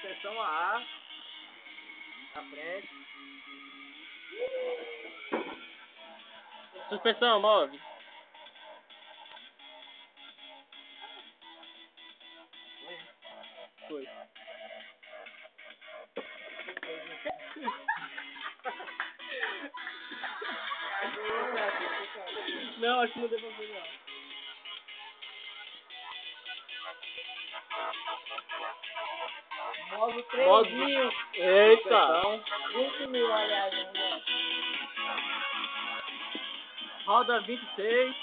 Suspensão a ar, na frente. Suspensão, move. Foi. Não, acho que não deu pra ver, não. Modo 3.000. Eita! 20 mil, aliás. Roda 26.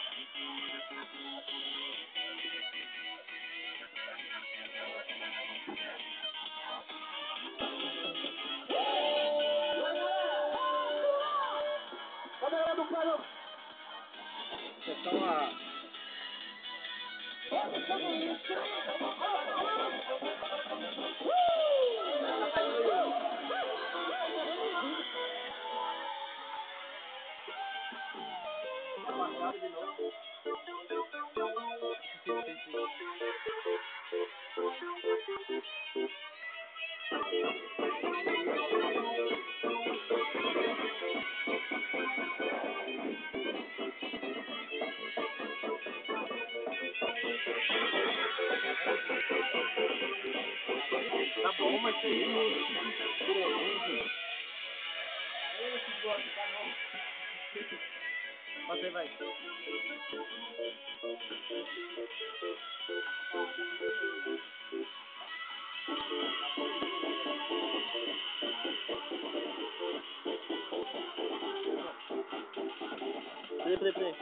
Suspensão a ar. Tá bom, mas isso aí não tirou ruim. Passa aí, vai. Peraí.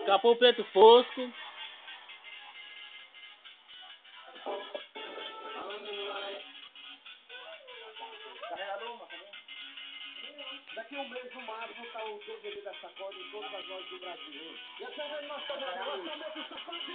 Capô preto fosco. Daqui a um mês, no máximo, tá o DVD da Sacode em todas as lojas do Brasil. E a TV do nosso lançamento do Sacode.